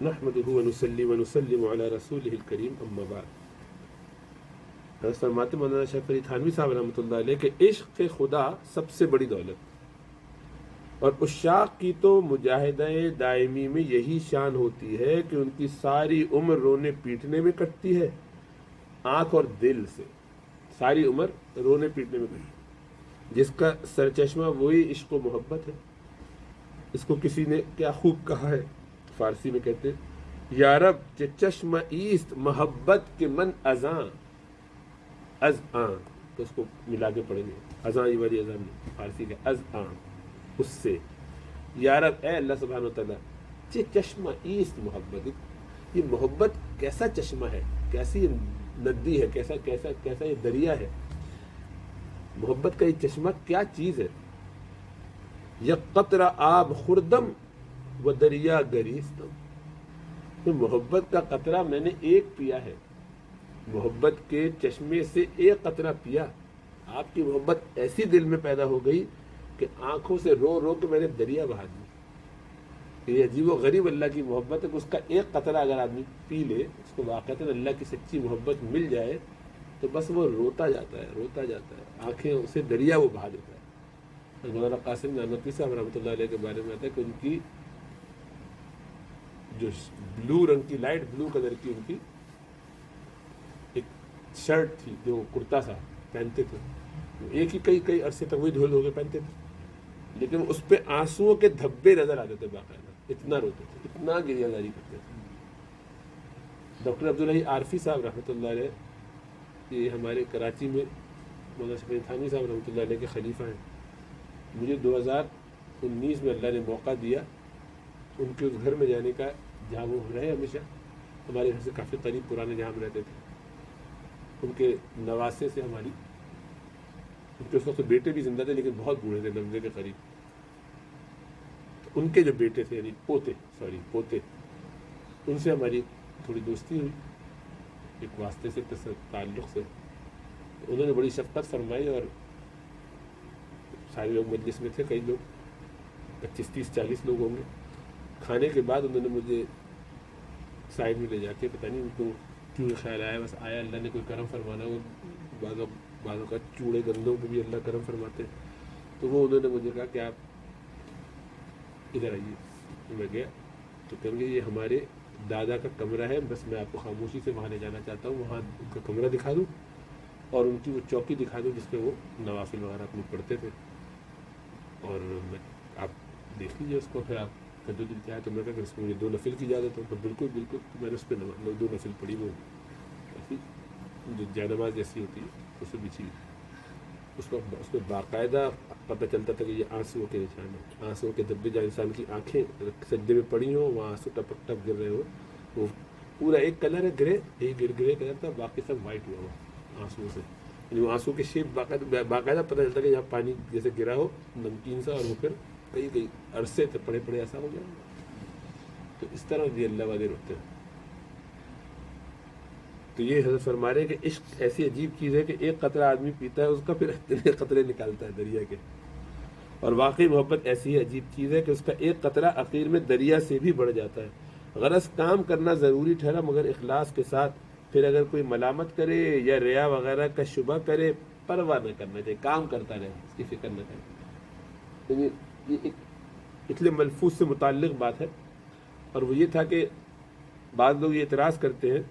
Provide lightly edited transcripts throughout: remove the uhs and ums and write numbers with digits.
نحمدہ ونصلی ونسلم علی رسولہ الکریم اما بعد. حضرت فرماتے مولانا اشرف علی تھانوی صاحب رحمۃ اللہ علیہ کہ عشق خدا سب سے بڑی دولت، اور عشاق کی تو مجاہدہ دائمی میں یہی شان ہوتی ہے کہ ان کی ساری عمر رونے پیٹنے میں کٹتی ہے، آنکھ اور دل سے ساری عمر رونے پیٹنے میں کٹتی ہے، جس کا سرچشمہ وہی عشق و محبت ہے. اس کو کسی نے کیا خوب کہا ہے، فارسی میں کہتے ہیں یا رب چہ چشمہ ایست محبت کے من ازاں از آن، تو اس کو ملا کے پڑھیں گے، ازاں یہ والی ازاں نہیں، فارسی کا از آن، اس سے. یا رب اے اللہ سبحانہ وتعالیٰ چہ چشمہ ایست محبت، یہ محبت کیسا چشمہ ہے، کیسی ندی ہے، کیسا کیسا کیسا یہ دریا ہے، محبت کا یہ چشمہ کیا چیز ہے. یک قطرہ آب خوردم و دریا گریستم، یہ محبت کا قطرہ میں نے ایک پیا ہے، محبت کے چشمے سے ایک قطرہ پیا. آپ کی محبت ایسی دل میں پیدا ہو گئی کہ آنکھوں سے رو رو کے میں نے دریا بہا دی. یہ عجیب و غریب اللہ کی محبت ہے کہ اس کا ایک قطرہ اگر آدمی پی لے، اس کو واقعتاً اللہ کی سچی محبت مل جائے تو بس وہ روتا جاتا ہے روتا جاتا ہے، آنکھیں اسے دریا وہ بہا دیتا ہے. مولانا قاسم نانوتوی صاحب رحمۃ اللہ علیہ کے بارے میں آتا ہے کہ ان کی جو بلو رنگ کی، لائٹ بلو کلر کی ان کی ایک شرٹ تھی، جو کرتا سا پہنتے تھے، ایک ہی کئی عرصے تک وہی دھول دھو کے پہنتے تھے، لیکن اس پہ آنسوؤں کے دھبے نظر آتے تھے باقاعدہ، اتنا روتے تھے، اتنا گریہ زاری کرتے تھے. ڈاکٹر عبداللہ عارفی صاحب رحمۃ اللہ علیہ، یہ ہمارے کراچی میں مولانا اشرف علی تھانوی صاحب رحمۃ اللہ علیہ کے خلیفہ ہیں. مجھے 2019 میں اللہ نے موقع دیا ان کے اس گھر میں جانے کا جہاں وہ رہے ہمیشہ، ہمارے گھر سے کافی قریب، پرانے جہاں ہم رہتے تھے. ان کے نواسے سے ہماری، ان کے اس وقت بیٹے بھی زندہ تھے لیکن بہت بوڑھے تھے، 90 کے قریب. تو ان کے جو بیٹے تھے، یعنی پوتے، ان سے ہماری تھوڑی دوستی ہوئی ایک واسطے سے، تعلق سے. انہوں نے بڑی شفقت فرمائی اور سارے لوگ مجلس میں تھے، کئی لوگ 25 30 40 لوگ ہوں گے. کھانے کے بعد انہوں نے مجھے سائڈ میں لے جا کے، پتہ نہیں ان کو کیوں خیال آیا، بس آیا اللہ نے کوئی کرم فرمانا، وہ بعضوں کا چوڑے گندوں پہ بھی اللہ کرم فرماتے، تو وہ انہوں نے مجھے کہا کہ آپ ادھر آئیے. میں گیا تو کہیں گے یہ ہمارے دادا کا کمرہ ہے، بس میں آپ کو خاموشی سے وہاں لے جانا چاہتا ہوں، وہاں ان کا کمرہ دکھا دوں اور ان کی وہ چوکی دکھا دوں جس پہ وہ نوافل وغیرہ اپنی پڑھتے تھے، اور آپ دیکھ لیجیے اس کو، پھر آپ کا جو دل چاہے. تو میں کہا کہ اس میں مجھے 2 نفل کی اجازت ہو، تو بالکل میں نے اس پہ 2 نفل پڑھی، وہ کافی جو جائے نماز جیسی ہوتی ہے اس سے بچھی، اس پہ باقاعدہ پتہ چلتا تھا کہ یہ آنسوؤں کے نشان ہیں، آنسوؤں کے دھبے، جہاں انسان کی آنکھیں سجدے میں پڑی ہوں وہاں آنسو ٹپک ٹپ گر رہے ہو. وہ پورا ایک کلر ہے گرے، ایک گرے کلر تھا، باقی سب وائٹ ہوا ہوا آنسوؤں سے، یعنی وہ آنسو کے شیپ باقاعدہ پتہ چلتا کہ یہاں پانی جیسے گرا ہو نمکین سا، اور وہ پھر کئی عرصے تک پڑے ایسا ہو گیا. تو اس طرح بھی اللہ والے روتے ہیں. تو یہ حضرت فرما رہے ہیں کہ عشق ایسی عجیب چیز ہے کہ ایک قطرہ آدمی پیتا ہے اس کا پھر اتنے قطرے نکالتا ہے دریا کے. اور واقعی محبت ایسی عجیب چیز ہے کہ اس کا ایک قطرہ اخیر میں دریا سے بھی بڑھ جاتا ہے. غرض کام کرنا ضروری ٹھہرا مگر اخلاص کے ساتھ. پھر اگر کوئی ملامت کرے یا ریا وغیرہ کا شبہ کرے، پرواہ نہ کرنا چاہیے، کام کرتا رہے، اس کی فکر نہ کرے. یہ ایک اتنے ملفوظ سے متعلق بات ہے. اور وہ یہ تھا کہ بعض لوگ یہ اعتراض کرتے ہیں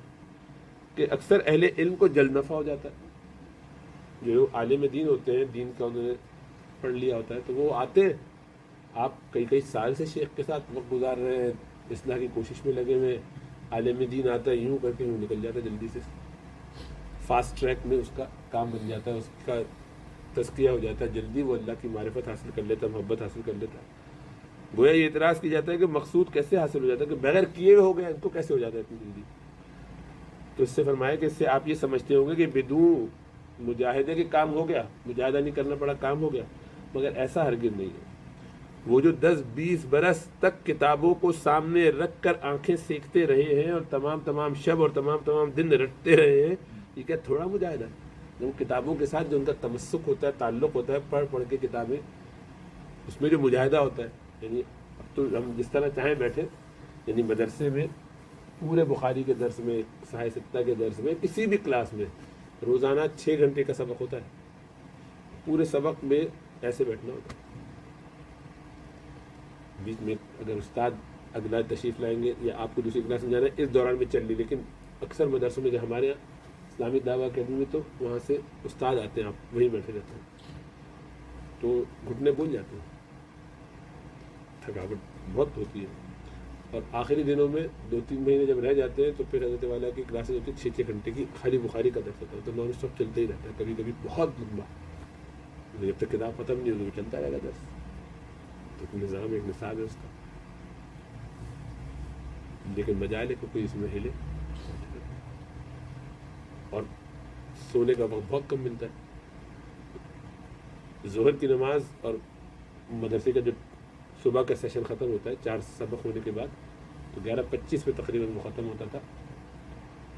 کہ اکثر اہل علم کو جلد نفع ہو جاتا ہے، جو عالم دین ہوتے ہیں، دین کا انہوں نے پڑھ لیا ہوتا ہے، تو وہ آتے ہیں، آپ کئی سال سے شیخ کے ساتھ وقت گزار رہے ہیں، اصلاح کی کوشش میں لگے ہوئے، عالم دین آتا ہے یوں کر کے یوں نکل جاتا ہے، جلدی سے فاسٹ ٹریک میں اس کا کام بن جاتا ہے، اس کا تزکیہ ہو جاتا ہے، جلدی وہ اللہ کی معرفت حاصل کر لیتا ہے، محبت حاصل کر لیتا ہے. گویا یہ اعتراض کی جاتا ہے کہ مقصود کیسے حاصل ہو جاتا ہے، کہ بغیر کیے ہوئے ہو گیا، ان کو کیسے ہو جاتا ہے اتنی جلدی. تو اس سے فرمایا کہ اس سے آپ یہ سمجھتے ہوں گے کہ بدون مجاہدے کے کام ہو گیا، مجاہدہ نہیں کرنا پڑا، کام ہو گیا، مگر ایسا ہرگز نہیں ہے. وہ جو 10-20 برس تک کتابوں کو سامنے رکھ کر آنکھیں سیکھتے رہے ہیں اور تمام شب اور تمام دن رٹتے رہے ہیں، یہ کیا تھوڑا مجاہدہ ہے؟ وہ کتابوں کے ساتھ جو ان کا تمسک ہوتا ہے، تعلق ہوتا ہے، پڑھ کے کتابیں، اس میں جو مجاہدہ ہوتا ہے، یعنی اب تو ہم جس طرح چاہیں بیٹھے یعنی مدرسے میں پورے بخاری کے درس میں، صحیح ستہ کے درس میں، کسی بھی کلاس میں روزانہ 6 گھنٹے کا سبق ہوتا ہے. پورے سبق میں ایسے بیٹھنا ہوتا ہے. بیچ میں اگر استاد اگلا تشریف لائیں گے یا آپ کو دوسری کلاس میں جانا ہے اس دوران میں چل لی، لیکن اکثر مدرسوں میں جو ہمارے یہاں اسلامی دعویٰ اکیڈمی میں تو وہاں سے استاد آتے ہیں، آپ وہیں بیٹھے رہتے ہیں تو گھٹنے بھول جاتے ہیں، تھکاوٹ بہت ہوتی ہے. اور آخری دنوں میں 2-3 مہینے جب رہ جاتے ہیں تو پھر حضرت والا کی کلاسز ہوتی ہے 6 گھنٹے کی، خالی بخاری کا درس ہوتا ہے تو نان اسٹاپ چلتا ہی رہتا ہے، کبھی کبھی بہت لمبا، جب تک کتاب ختم نہیں ہوگی چلتا رہے گا درس. تو نظام ایک نصاب ہے اس کا، لیکن مجالے کو کوئی اس میں ہلے. اور سونے کا وقت بہت کم ملتا ہے. ظہر کی نماز اور مدرسے کا جو صبح کا سیشن ختم ہوتا ہے 4 سبق ہونے کے بعد تو 11:25 میں تقریباً وہ ختم ہوتا تھا.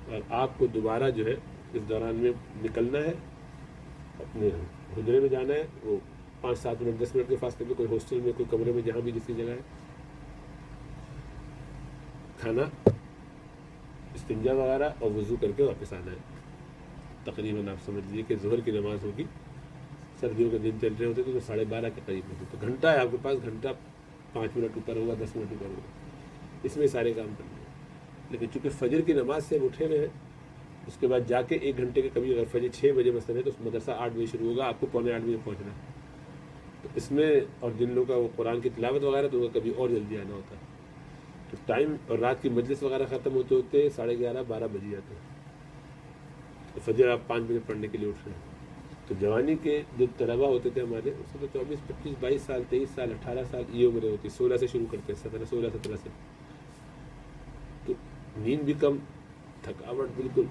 اور آپ کو دوبارہ جو ہے اس دوران میں نکلنا ہے، اپنے حجرے میں جانا ہے، وہ 5-7 منٹ 10 منٹ کے فاصلے میں کوئی ہاسٹل میں، کوئی کمرے میں، جہاں بھی جس کی جگہ ہے، کھانا، استنجا وغیرہ اور وضو کر کے واپس آنا ہے. تقریباً آپ سمجھ لیجیے کہ ظہر کی نماز ہوگی، سردیوں کے دن چل رہے ہوتے تو 12:30 کے قریب ہوتے، تو گھنٹہ ہے آپ کے پاس، گھنٹہ 5 منٹ اوپر ہوگا، 10 منٹ اوپر ہوگا، اس میں سارے کام کرنے ہیں. لیکن چونکہ فجر کی نماز سے ہم اٹھے ہوئے ہیں، اس کے بعد جا کے 1 گھنٹے کے کبھی اگر فجر 6 بجے مثلا ہے تو مدرسہ 8 بجے شروع ہوگا، آپ کو 7:45 بجے پہنچنا ہے. تو اس میں اور جن لوگوں کا وہ قرآن کی تلاوت وغیرہ تو وہ کبھی اور جلدی آنا ہوتا ہے. تو ٹائم اور رات کی مجلس وغیرہ ختم ہوتے ہوتے 11:30-12 بج جاتے ہیں. تو فجر آپ 5 بجے پڑھنے کے لیے اٹھ رہے ہیں. تو جوانی کے جو طلبا ہوتے تھے ہمارے، اس میں تو 24 25 22 سال 23 سال 18 سال یہ عمریں ہوتی، 16 سے شروع کرتے ہیں، 16 17 سے. تو نیند بھی کم، تھکاوٹ بالکل،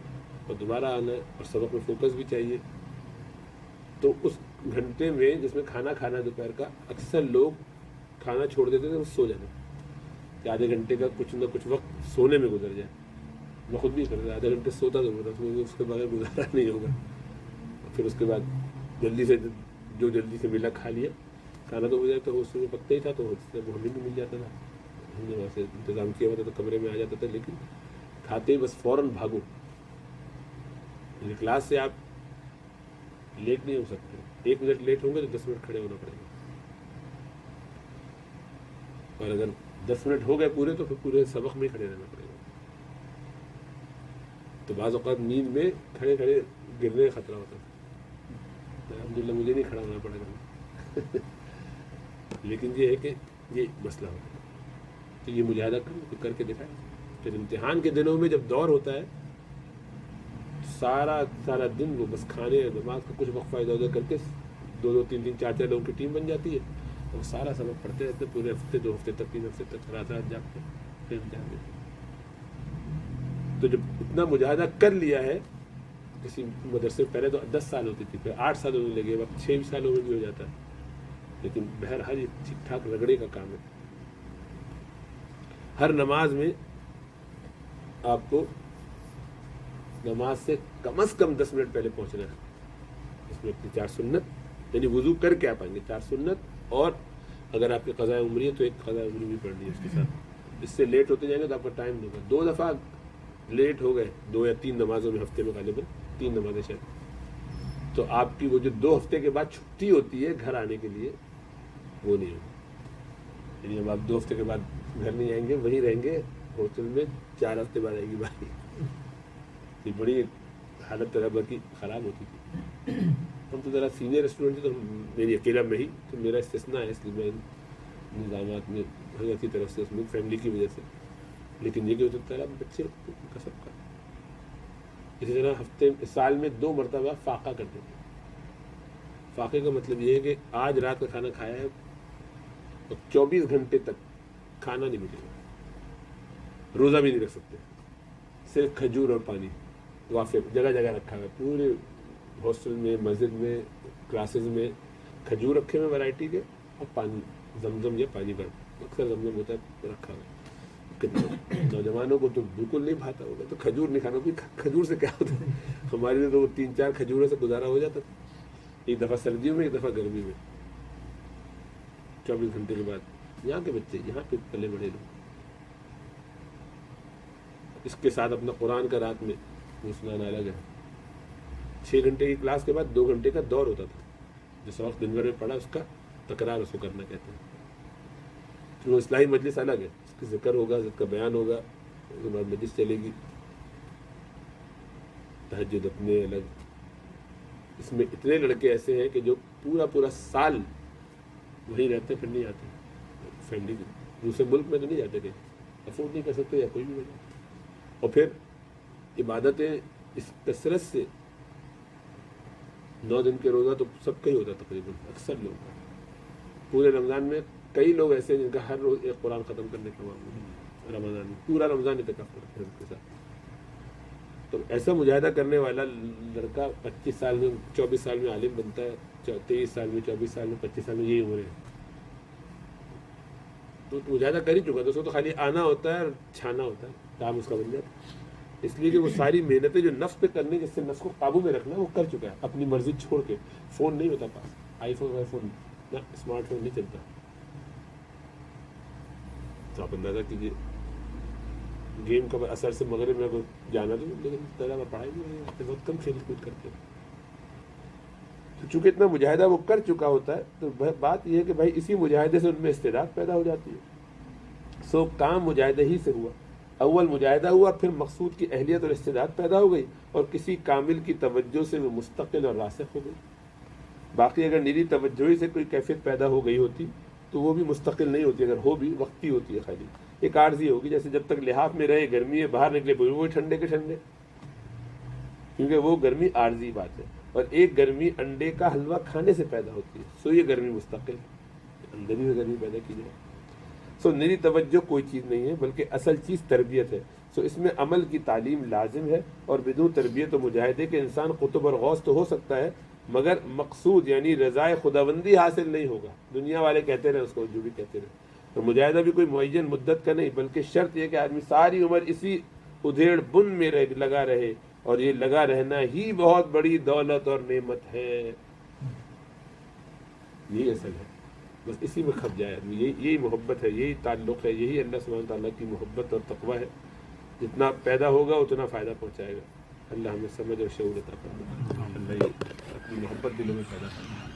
اور دوبارہ آنا ہے اور سبق میں فوکس بھی چاہیے. تو اس گھنٹے میں جس میں کھانا کھانا دوپہر کا، اکثر لوگ کھانا چھوڑ دیتے تھے اور سو جاتے کہ آدھے گھنٹے کا کچھ نہ کچھ وقت سونے میں گزر جائے. میں خود بھی کرتا، آدھے گھنٹے سوتا تو اس کے بغیر گزارا نہیں ہوگا. پھر اس کے بعد جلدی سے جو جلدی سے ملا کھا لیا، کھانا تو ہو جائے تو اس میں پکتا ہی تھا تو وہ ہمیں بھی مل جاتا تھا، ہم نے وہاں سے انتظام کیا ہوتا تو کمرے میں آ جاتا تھا. لیکن کھاتے ہی بس فوراً بھاگو، کلاس سے آپ لیٹ نہیں ہو سکتے. 1 منٹ لیٹ ہوں گے تو 10 منٹ کھڑے ہونا پڑے گا، اور اگر 10 منٹ ہو گئے پورے تو پھر پورے سبق میں کھڑے رہنا پڑے گا. تو بعض اوقات نیند میں کھڑے کھڑے گرنے کا خطرہ ہوتا ہے. الحمدللہ مجھے نہیں کھڑا ہونا پڑے گا لیکن یہ ہے کہ یہ مسئلہ ہوتا ہے. تو یہ مجاہدہ کر کے دکھائیں. پھر امتحان کے دنوں میں جب دور ہوتا ہے سارا دن وہ بس کھانے نماز کا کچھ وقت فائدہ ادھر کر کے 2 3 4 لوگوں کی ٹیم بن جاتی ہے اور سارا سبق پڑھتے رہتے پورے ہفتے 2 ہفتے تک 3 ہفتے تک رات جاگتے پھر امتحان دیتے. تو جب اتنا مجاہدہ کر لیا ہے کسی مدرسے پہلے تو 10 سال ہوتی تھی، پھر 8 سال ہونے لگے، وقت 6 سالوں میں بھی ہو جاتا ہے. لیکن بہرحال یہ ٹھیک ٹھاک رگڑے کا کام ہے. ہر نماز میں آپ کو نماز سے کم از کم 10 منٹ پہلے پہنچنا ہے. اس میں اپنی 4 سنت، یعنی وضو کر کے آپ آئیں گے 4 سنت، اور اگر آپ کی قضاء عمری ہے تو ایک قضاء عمری بھی پڑھنی ہے اس کے ساتھ. اس سے لیٹ ہوتے جائیں گے تو آپ کا ٹائم نہیں ہوگا. 2 دفعہ لیٹ ہو گئے 2 یا 3 نمازوں میں، ہفتے میں غالباً 3 نمازیں شاید، تو آپ کی وہ جو 2 ہفتے کے بعد چھٹی ہوتی ہے گھر آنے کے لیے وہ نہیں ہوگی. یعنی اب آپ 2 ہفتے کے بعد گھر نہیں آئیں گے، وہیں رہیں گے ہاسٹل میں، 4 ہفتے بعد آئے گی باری. یہ بڑی حالت طلبا کی خراب ہوتی تھی. ہم تو ذرا سینئر اسٹوڈنٹ تھے تو میری اکیلا میں ہی تو میرا استثناء ہے، اس لیے میں نظامات میں حضرت کی طرف سے اس میں فیملی کی وجہ سے. لیکن یہ کہ ہوتا طلب بچے کا سب کا. اسی طرح سال میں 2 مرتبہ فاقہ کرتے تھے. فاقے کا مطلب یہ ہے کہ آج رات کا کھانا کھایا ہے اور 24 گھنٹے تک کھانا نہیں ملے گا، روزہ بھی نہیں رکھ سکتے، صرف کھجور اور پانی وافر جگہ جگہ رکھا ہوا ہے. پورے ہاسٹل میں، مسجد میں، کلاسز میں کھجور رکھے ہوئے ورائٹی کے، اور پانی زمزم یا پانی بھر، اکثر زمزم ہوتا ہے رکھا ہوا. نوجوانوں کو تو بالکل نہیں بھاتا ہوگا تو کھجور نہیں کھانا. کھجور سے کیا ہوتا ہے؟ ہمارے لیے تو 3 4 کھجوروں سے گزارا ہو جاتا تھا، ایک دفعہ سردیوں میں ایک دفعہ گرمی میں. 24 گھنٹے کے بعد یہاں کے بچے یہاں پہ پلے بڑے لوگ اس کے ساتھ اپنا قرآن کا رات میں سنانا الگ ہے. 6 گھنٹے کی کلاس کے بعد 2 گھنٹے کا دور ہوتا تھا. جس وقت دن بھر میں پڑھا اس کا تکرار اس کو کرنا کہتے ہیں. تو وہ اصلاحی مجلس الگ ہے, اس کی ذکر ہوگا, اس کا بیان ہوگا, اس کے بعد مجلس چلے گی. تہجد اپنے الگ. اس میں اتنے لڑکے ایسے ہیں کہ جو پورا سال وہیں رہتے پھر نہیں آتے فیملی کے دوسرے ملک میں تو نہیں جاتے, کہیں افورڈ نہیں کر سکتے یا کوئی بھی وجہ. اور پھر عبادتیں اس کثرت سے 9 دن کے روزہ تو سب کا ہی ہوتا تقریباً, اکثر لوگ کا. پورے رمضان میں کئی لوگ ایسے ہیں جن کا ہر روز ایک قرآن ختم کرنے کا معاملہ ہے رمضان میں, پورا رمضان اعتکاف کرتے ہیں اس کے ساتھ. تو ایسا مجاہدہ کرنے والا لڑکا 25 سال میں 24 سال میں عالم بنتا ہے, 23 سال میں 24 سال میں 25 سال میں, یہی عمر ہے. تو مجاہدہ کر ہی چکا تھا, اس کو تو خالی آنا ہوتا ہے اور چھانا ہوتا ہے, کام اس کا بن جاتا ہے. اس لیے کہ وہ ساری محنتیں جو نفس پہ کرنے, جس سے نفس کو قابو میں رکھنا, وہ کر چکا ہے اپنی مرضی چھوڑ کے. فون نہیں ہوتا پاس, آئی فون نہ, اسمارٹ فون نہیں چلتا. تو آپ اندازہ کیجیے گیم کا اثر سے مغرب میں جانا تو, لیکن طرح میں پڑھائی نہیں ہے, بہت کم کھیل کود کرتے ہیں. تو چونکہ اتنا مجاہدہ وہ کر چکا ہوتا ہے, تو بات یہ ہے کہ بھائی اسی مجاہدے سے ان میں استعداد پیدا ہو جاتی ہے. سو کام مجاہدے ہی سے ہوا. اول مجاہدہ ہوا, پھر مقصود کی اہلیت اور استعداد پیدا ہو گئی, اور کسی کامل کی توجہ سے وہ مستقل اور راسخ ہو گئی. باقی اگر نری توجہ سے کوئی کیفیت پیدا ہو گئی ہوتی تو وہ بھی مستقل نہیں ہوتی, اگر ہو بھی وقتی ہوتی ہے, خالی ایک عارضی ہوگی. جیسے جب تک لحاف میں رہے, گرمی ہے, باہر نکلے وہی ٹھنڈے کے ٹھنڈے, کیونکہ وہ گرمی عارضی بات ہے. اور ایک گرمی انڈے کا حلوہ کھانے سے پیدا ہوتی ہے, سو یہ گرمی مستقل ہے, اندر ہی گرمی پیدا کی جائے. سو نری توجہ کوئی چیز نہیں ہے, بلکہ اصل چیز تربیت ہے. سو اس میں عمل کی تعلیم لازم ہے, اور بدون تربیت و مجاہدے کے انسان قطب اور غوث تو ہو سکتا ہے, مگر مقصود یعنی رضائے خداوندی حاصل نہیں ہوگا. دنیا والے کہتے رہے اس کو, جو بھی کہتے رہے. اور مجاہدہ بھی کوئی معین مدت کا نہیں, بلکہ شرط یہ کہ آدمی ساری عمر اسی ادھیڑ بن میں لگا رہے, اور یہ لگا رہنا ہی بہت بڑی دولت اور نعمت ہے. یہی اصل ہے, بس اسی میں کھپ جائے آدمی. یہی محبت ہے, یہی تعلق ہے, یہی اللہ سبحانہ تعالیٰ کی محبت اور تقویٰ ہے. جتنا پیدا ہوگا اتنا فائدہ پہنچائے گا. اللہ ہمیں سمجھ اور شعور عطا فرمائے. اللہ اپنی محبت دلوں میں پیدا کرے.